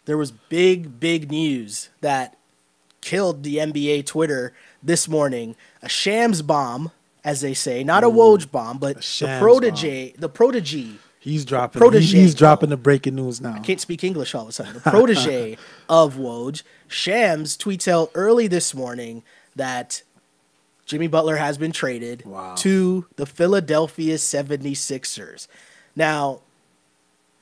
There was big news that killed the NBA Twitter this morning. A shams bomb, as they say, not a Woj bomb, but the protege. He's dropping. Protege. He's dropping the breaking news now. I can't speak English all of a sudden. The protege of Woj, Shams, tweets out early this morning that Jimmy Butler has been traded to the Philadelphia 76ers. Now,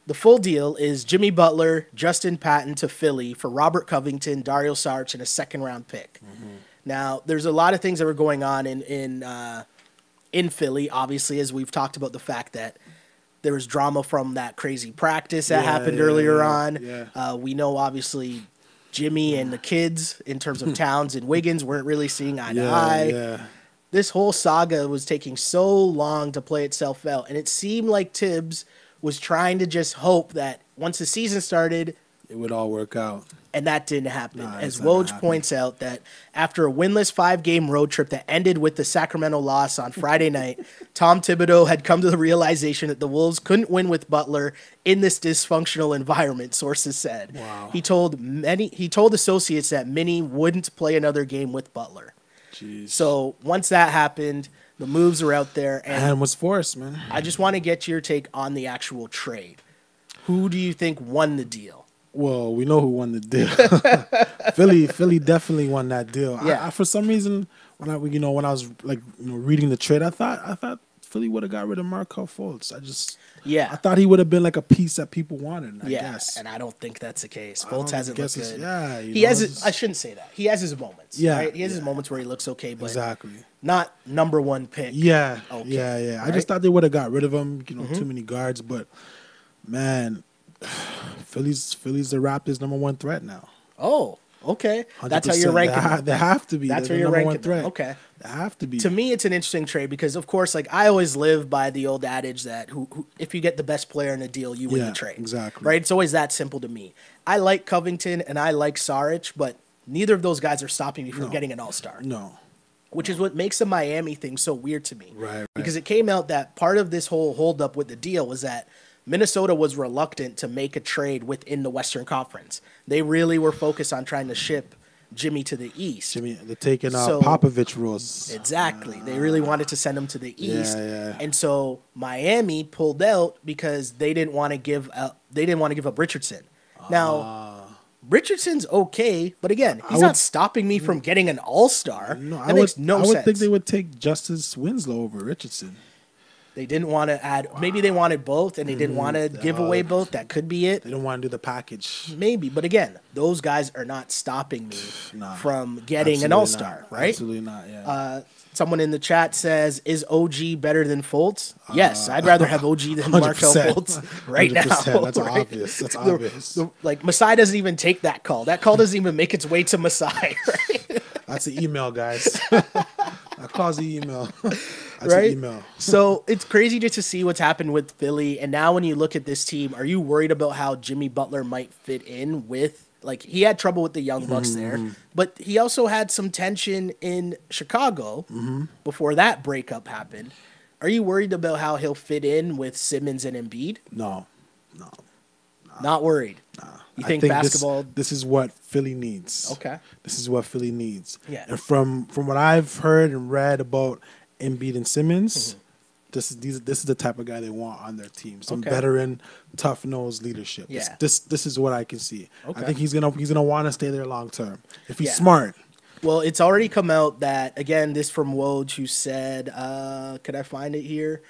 the full deal is Jimmy Butler, Justin Patton to Philly for Robert Covington, Dario Saric, and a second-round pick. Now, there's a lot of things that were going on in Philly, obviously, as we've talked about the fact that there was drama from that crazy practice that happened earlier on. We know, obviously, Jimmy and the kids, in terms of Towns and Wiggins, weren't really seeing eye to eye. This whole saga was taking so long to play itself out, and it seemed like Tibbs was trying to just hope that once the season started, it would all work out. And that didn't happen. As Woj points out, that after a winless 5-game road trip that ended with the Sacramento loss on Friday night, Tom Thibodeau had come to the realization that the Wolves couldn't win with Butler in this dysfunctional environment, sources said. He told associates that Minnie wouldn't play another game with Butler. So once that happened, the moves are out there. And was forced, man. I just want to get your take on the actual trade. Who do you think won the deal? Well, we know who won the deal. Philly definitely won that deal. I, for some reason, when I was reading the trade, I thought Philly would have got rid of Markelle Fultz. I thought he would have been like a piece that people wanted. I guess, and I don't think that's the case. Fultz hasn't looked good. I shouldn't say that. He has his moments. Right? He has his moments where he looks okay, but not number one pick. Right? I just thought they would have got rid of him. Too many guards, but man. Philly's the Raptors' number one threat now. Oh, okay. That's how you're ranking them. They have to be. That's how you're ranking them. Okay. They have to be. To me, it's an interesting trade because, of course, I always live by the old adage that who if you get the best player in a deal, you win the trade. Exactly. Right? It's always that simple to me. I like Covington and I like Saric, but neither of those guys are stopping me from getting an all-star. No. Which is what makes the Miami thing so weird to me. Right. Because it came out that part of this whole holdup with the deal was that Minnesota was reluctant to make a trade within the Western Conference. They really were focused on trying to ship Jimmy to the East. They're taking Popovich rules. Exactly. They really wanted to send him to the East. And so Miami pulled out because they didn't want to give up Richardson. Now, Richardson's okay, but again, he's not stopping me from getting an all-star. That makes no sense. I would think they would take Justice Winslow over Richardson. They didn't want to add. Maybe they wanted both, and they didn't want to give away both. That could be it. They don't want to do the package. Maybe, but again, those guys are not stopping me from getting an all-star, right? Absolutely not. Yeah. Someone in the chat says, "Is OG better than Fultz?" Yes, I'd rather have OG than Markelle Fultz right now. That's obvious. That's obvious. Masai doesn't even take that call. That call doesn't even make its way to Masai. Right? That's an email, guys. That calls the email. Right? Email. So it's crazy just to see what's happened with Philly. And now when you look at this team, are you worried about how Jimmy Butler might fit in with, he had trouble with the Young Bucks there, but he also had some tension in Chicago before that breakup happened. Are you worried about how he'll fit in with Simmons and Embiid? No. Not worried? Nah. You think basketball... This is what Philly needs. Okay. This is what Philly needs. Yeah. And from what I've heard and read about Embiid and Simmons, this is the type of guy they want on their team. Some veteran, tough-nosed leadership. Yeah. This is what I can see. Okay. I think he's gonna want to stay there long term if he's smart. Well, it's already come out that, again, this from Woj, who said, could I find it here?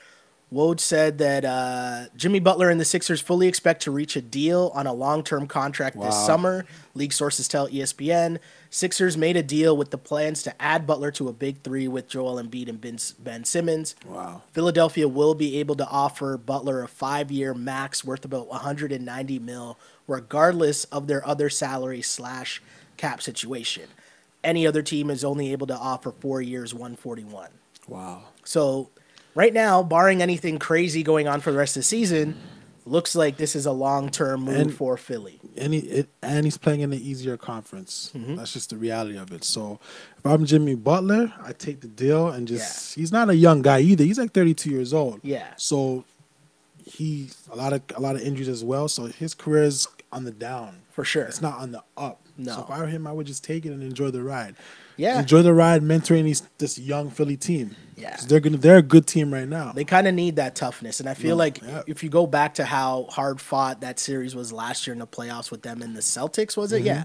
Woj said that Jimmy Butler and the Sixers fully expect to reach a deal on a long-term contract this summer. League sources tell ESPN. Sixers made a deal with the plans to add Butler to a big three with Joel Embiid and Ben Simmons. Wow. Philadelphia will be able to offer Butler a 5-year max worth about $190 million, regardless of their other salary/cap situation. Any other team is only able to offer 4 years, $141. Wow. So right now, barring anything crazy going on for the rest of the season, looks like this is a long-term move for Philly. And he's playing in an easier conference. That's just the reality of it. So if I'm Jimmy Butler, I take the deal and he's not a young guy either. He's like 32 years old. Yeah. So he a lot of injuries as well. So his career is on the down for sure. It's not on the up. No. So if I were him, I would just take it and enjoy the ride. Yeah, enjoy the ride, mentoring this young Philly team. Yeah, they're a good team right now. They kind of need that toughness, and I feel if you go back to how hard fought that series was last year in the playoffs with them and the Celtics, was it? Mm-hmm. Yeah,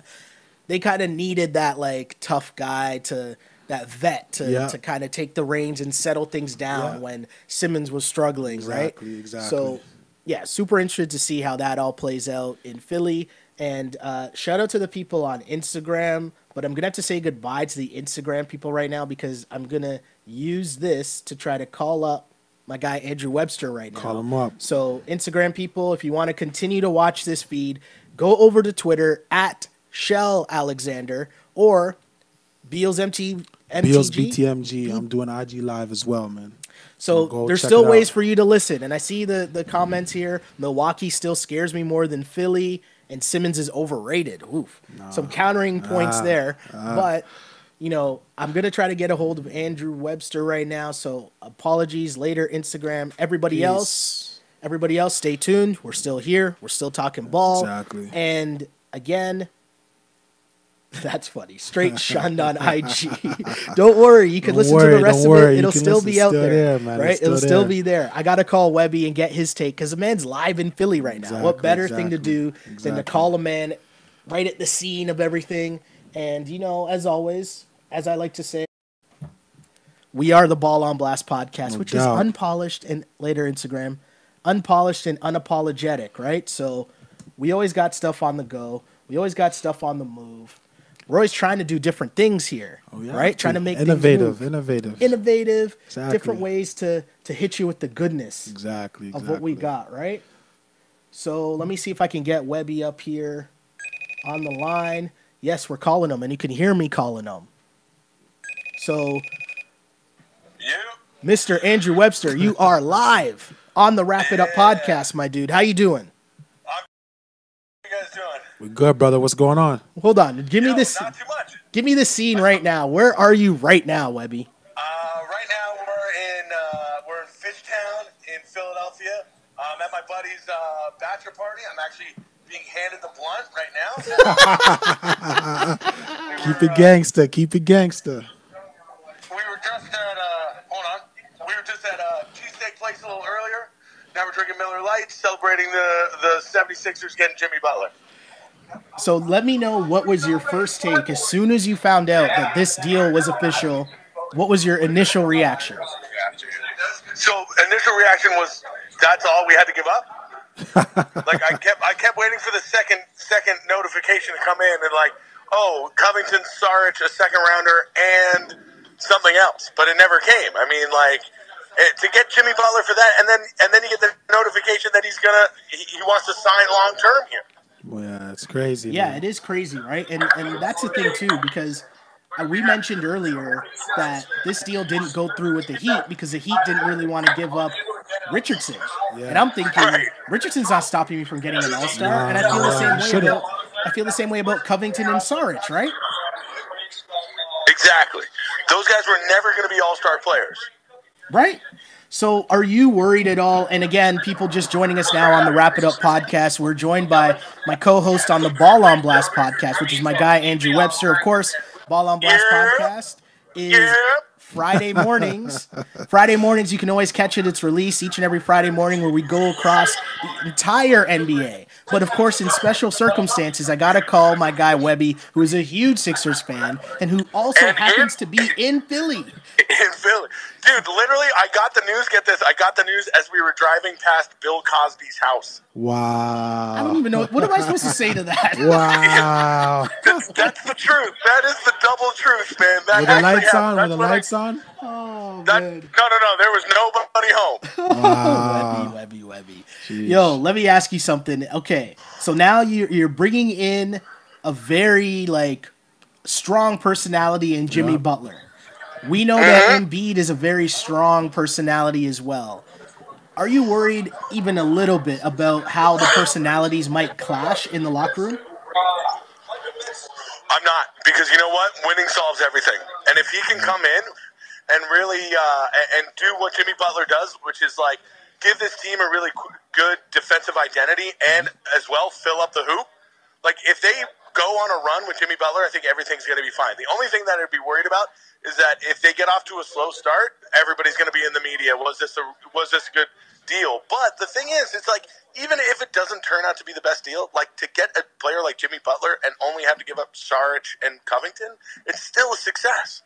they kind of needed that like tough guy that vet to kind of take the reins and settle things down when Simmons was struggling, right? Exactly. So, yeah, super interested to see how that all plays out in Philly. And shout out to the people on Instagram, but I'm going to have to say goodbye to the Instagram people right now because I'm going to use this to try to call up my guy Andrew Webster right now. Call him up. So, Instagram people, if you want to continue to watch this feed, go over to Twitter at Shell Alexander or Beals MTG. Beals BTMG. I'm doing IG Live as well, man. So there's still ways for you to listen. And I see the comments here. Milwaukee still scares me more than Philly, and Simmons is overrated. Oof. Some countering points there. But, you know, I'm going to try to get a hold of Andrew Webster right now. So apologies later, Instagram. Everybody else, stay tuned. We're still here. We're still talking ball. Exactly. And again, that's funny. Straight shunned on IG. Don't worry. You can listen to the rest of it. It'll still be out there. Right? It'll still be there. I got to call Webby and get his take because the man's live in Philly right now. What better thing to do than to call a man right at the scene of everything? And, you know, as always, as I like to say, we are the Ball on Blast podcast, which is unpolished and later Instagram, unpolished and unapologetic, right? So we always got stuff on the go. We always got stuff on the move. We're always trying to do different things here, right? Trying to make innovative, different ways to hit you with the goodness of what we got, right? So let me see if I can get Webby up here on the line. Yes, we're calling him, and you can hear me calling him. So, Mr. Andrew Webster, you are live on the Wrap It Up podcast, my dude. How you doing? How you guys doing? We're good, brother. What's going on? Hold on. Give me this. Not too much. Give me the scene right now. Where are you right now, Webby? Right now we're in Fishtown in Philadelphia. I'm at my buddy's bachelor party. I'm actually being handed the blunt right now. Keep it gangster. Keep it gangster. We were just at hold on. We were just at a cheesesteak place a little earlier. Now we're drinking Miller Lite, celebrating the 76ers getting Jimmy Butler. So let me know, what was your first take as soon as you found out that this deal was official? What was your initial reaction? So initial reaction was, that's all we had to give up. Like I kept waiting for the second notification to come in and like, oh, Covington, Saric, a second rounder, and something else, but it never came. I mean, like, to get Jimmy Butler for that, and then you get the notification that he wants to sign long term here. Well, yeah, it's crazy. Yeah, man. It is crazy, right? And that's the thing too, because we mentioned earlier that this deal didn't go through with the Heat because the Heat didn't really want to give up Richardson. Yeah. And I'm thinking Richardson's not stopping me from getting an All-Star, and I feel the same way about Covington and Saric, right? Exactly. Those guys were never going to be All-Star players. Right? So are you worried at all? And again, people just joining us now on the Wrap It Up podcast, we're joined by my co-host on the Ball on Blast podcast, which is my guy, Andrew Webster. Of course, Ball on Blast podcast is Friday mornings. Friday mornings, you can always catch it. It's released each and every Friday morning where we go across the entire NBA. But, of course, in special circumstances, I got to call my guy Webby, who is a huge Sixers fan and who also happens to be in Philly. In Philly. Dude, literally, I got the news. Get this. I got the news as we were driving past Bill Cosby's house. Wow. I don't even know. What am I supposed to say to that? Wow. That's the truth. That is the double truth, man. That Were the lights on? Were the lights on? Oh, man. No. There was nobody home. Wow. Webby. Jeez. Yo, let me ask you something. Okay, so now you're bringing in a very, strong personality in Jimmy Butler. We know that Embiid is a very strong personality as well. Are you worried even a little bit about how the personalities might clash in the locker room? I'm not, because you know what? Winning solves everything. And if he can come in and really and do what Jimmy Butler does, which is give this team a really good defensive identity and as well fill up the hoop. Like, if they go on a run with Jimmy Butler, I think everything's going to be fine. The only thing that I'd be worried about is that if they get off to a slow start, everybody's going to be in the media. Was this a good deal? But the thing is, it's like, even if it doesn't turn out to be the best deal, like, to get a player like Jimmy Butler and only have to give up Saric and Covington, it's still a success.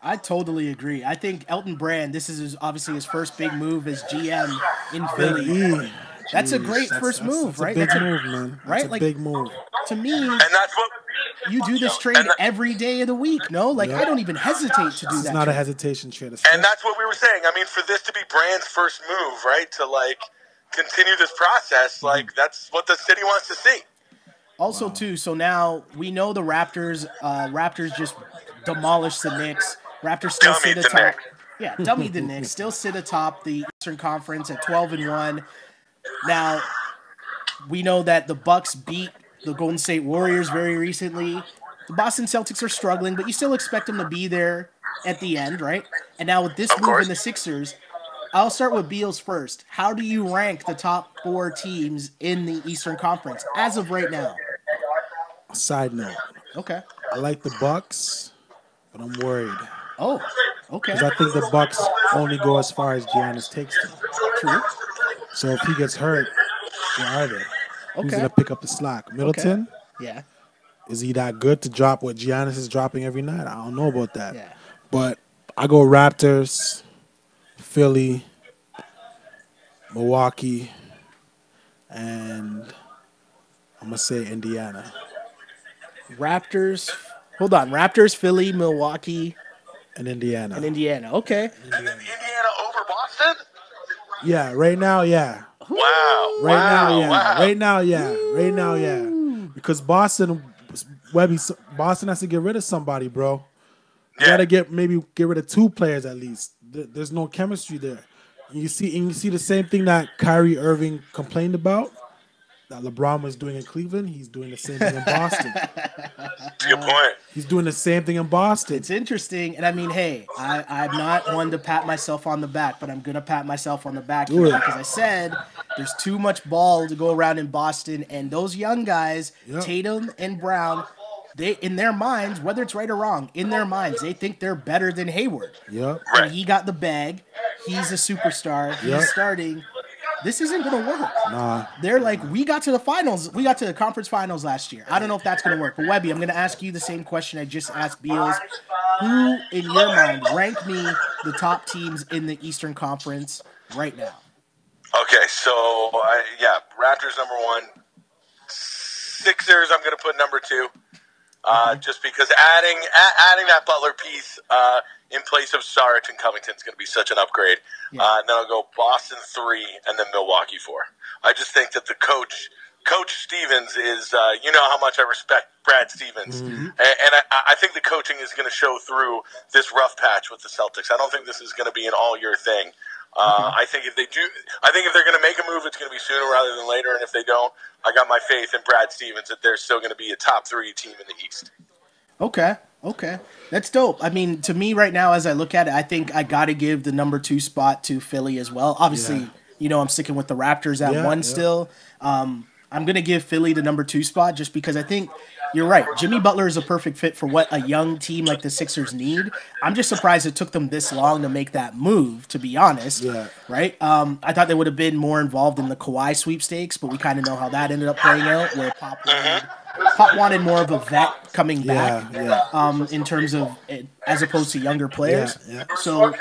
I totally agree. I think Elton Brand, this is obviously his first big move as GM in Philly. That's a great first move, right? That's a big move, man. Right? That's a big move. To me, and that's what you do this trade every day of the week, no? Like, I don't even hesitate to do that. It's not a hesitation trade. And that's what we were saying. I mean, for this to be Brand's first move, right, to, like, continue this process, like, that's what the city wants to see. Also, too, so now we know the Raptors just demolished the Knicks. Raptors still sit atop. Yeah, dummy the Knicks. Still sit atop the Eastern Conference at 12-1. Now, we know that the Bucks beat the Golden State Warriors very recently. The Boston Celtics are struggling, but you still expect them to be there at the end, right? And now with this move in the Sixers, I'll start with Beals first. How do you rank the top 4 teams in the Eastern Conference as of right now? Side note. Okay. I like the Bucks, but I'm worried. Oh, okay. Because I think the Bucks only go as far as Giannis takes them. True. So if he gets hurt, where are they? Okay. Who's going to pick up the slack? Middleton? Okay. Yeah. Is he that good to drop what Giannis is dropping every night? I don't know about that. Yeah. But I go Raptors, Philly, Milwaukee, and I'm going to say Indiana. Raptors. Hold on. Raptors, Philly, Milwaukee. And Indiana. Okay. And then Indiana over Boston? Yeah, right now, yeah. Wow. Right now, yeah. Because Boston has to get rid of somebody, bro. You gotta get rid of 2 players at least. There's no chemistry there. And you see the same thing that Kyrie Irving complained about, that LeBron was doing in Cleveland. He's doing the same thing in Boston. That's a good point. He's doing the same thing in Boston. It's interesting, and I mean, hey, I'm not one to pat myself on the back, but I'm gonna pat myself on the back here because I said there's too much ball to go around in Boston, and those young guys, Tatum and Brown, they, in their minds, whether it's right or wrong, in their minds, they think they're better than Hayward. Yep. And he got the bag. He's a superstar. He's starting. This isn't going to work. Nah. They're like, we got to the finals. We got to the conference finals last year. I don't know if that's going to work. But, Webby, I'm going to ask you the same question I just asked Beals. Who, in your mind, rank me the top teams in the Eastern Conference right now? Okay, so, Raptors number 1. Sixers, I'm going to put number 2. Just because adding that Butler piece in place of Saric and Covington is going to be such an upgrade. Yeah. And then I'll go Boston 3 and then Milwaukee 4. I just think that the Coach Stevens is, you know how much I respect Brad Stevens. Mm-hmm. And I think the coaching is going to show through this rough patch with the Celtics. I don't think this is going to be an all-year thing. I think if they're going to make a move, it's going to be sooner rather than later. And if they don't, I got my faith in Brad Stevens that they're still going to be a top 3 team in the East. Okay. That's dope. I mean, to me right now, as I look at it, I think I got to give the number 2 spot to Philly as well. Obviously, I'm sticking with the Raptors at 1 still. I'm going to give Philly the number 2 spot just because I think you're right. Jimmy Butler is a perfect fit for what a young team like the Sixers need. I'm just surprised it took them this long to make that move, to be honest. Yeah. Right? I thought they would have been more involved in the Kawhi sweepstakes, but we kind of know how that ended up playing out, where Pop wanted more of a vet coming back in terms of as opposed to younger players. Yeah. So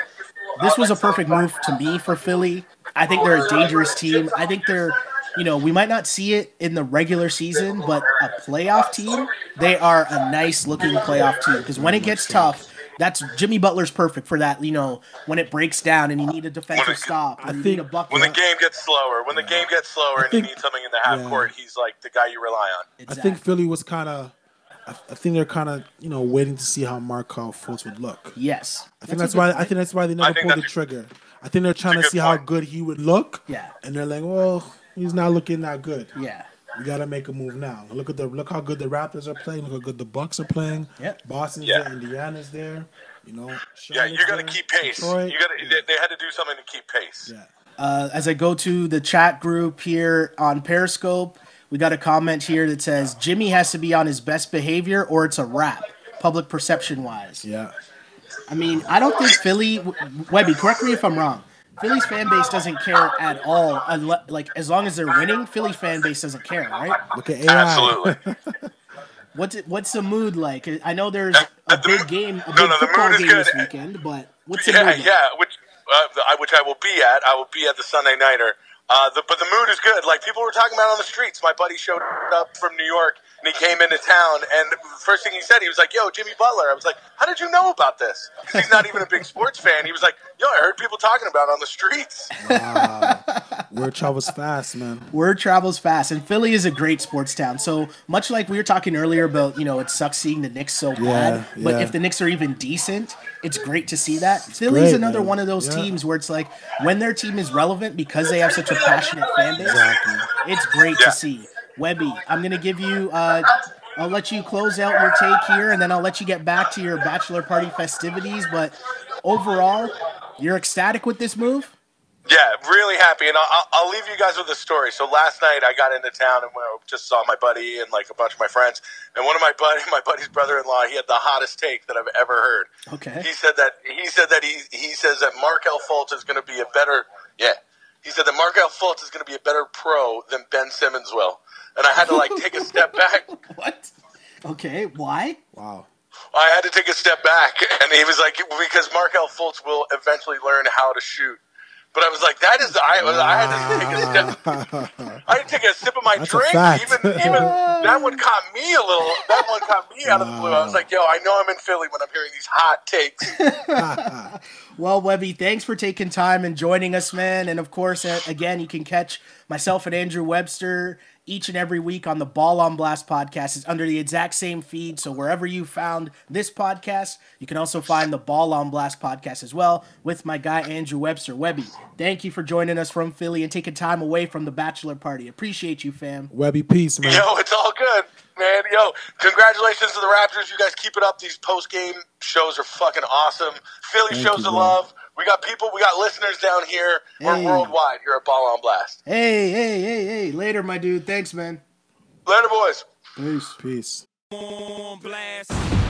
this was a perfect move to me for Philly. I think they're a dangerous team. I think they're, we might not see it in the regular season, but a playoff team, they are a nice-looking playoff team. Because when it gets tough, that's Jimmy Butler's perfect for that, when it breaks down and you need a defensive stop. You need a bucket. When the game gets slower, and you need something in the half court, he's like the guy you rely on. Exactly. I think Philly was I think they're kind of, waiting to see how Markelle Fultz would look. Yes. I think that's why they never pulled the trigger. I think they're trying to see how good he would look. Yeah. And they're like, well, he's not looking that good. Yeah. We got to make a move now. Look how good the Raptors are playing. Look how good the Bucks are playing. Yep. Boston's there. Indiana's there. You got to keep pace. They had to do something to keep pace. Yeah. As I go to the chat group here on Periscope, we got a comment here that says Jimmy has to be on his best behavior or it's a wrap, public perception wise. Yeah. I mean, I don't think Philly, Webby, correct me if I'm wrong. Philly's fan base doesn't care at all. Like, as long as they're winning, Philly's fan base doesn't care, right? Look at AI. Absolutely. What's the mood like? I know there's a big game, a big football game this weekend, but what's the mood like? Yeah, which I will be at. I will be at the Sunday Nighter. But the mood is good. Like, people were talking about on the streets. My buddy showed up from New York, and he came into town, and the first thing he said, he was like, yo, Jimmy Butler. I was like, how did you know about this? Because he's not even a big sports fan. He was like, yo, I heard people talking about it on the streets. Wow. Word travels fast, man. Word travels fast, and Philly is a great sports town. So much like we were talking earlier about, it sucks seeing the Knicks so bad, but if the Knicks are even decent, it's great to see that. Philly's another one of those teams where it's like when their team is relevant because they have such a passionate fan base, it's great to see. Webby, I'm going to give you, I'll let you close out your take here, and then I'll let you get back to your bachelor party festivities. But overall, you're ecstatic with this move? Yeah, really happy. And I'll leave you guys with a story. So last night I got into town and just saw my buddy and like a bunch of my friends. And one of my buddy's brother-in-law, he had the hottest take that I've ever heard. Okay. He said that he says that Markelle Fultz is going to be a better He said that Markelle Fultz is going to be a better pro than Ben Simmons will. And I had to like take a step back. What? Okay, why? Wow. I had to take a step back, and he was like, because Markelle Fultz will eventually learn how to shoot. But I was like, I had to take a sip of my drink. Even that one caught me a little. That one caught me out of the blue. I was like, yo, I know I'm in Philly when I'm hearing these hot takes. Well, Webby, thanks for taking time and joining us, man. And of course, again, you can catch myself and Andrew Webster each and every week on the Ball on Blast podcast. It's under the exact same feed. So wherever you found this podcast, you can also find the Ball on Blast podcast as well with my guy, Andrew Webster. Webby, thank you for joining us from Philly and taking time away from the bachelor party. Appreciate you, fam. Webby, peace, man. Yo, it's all good, man. Yo, congratulations to the Raptors. You guys keep it up. These post-game shows are fucking awesome. Philly shows the love. We got listeners down here. We're worldwide here at Ball on Blast. Hey. Later, my dude. Thanks, man. Later, boys. Peace.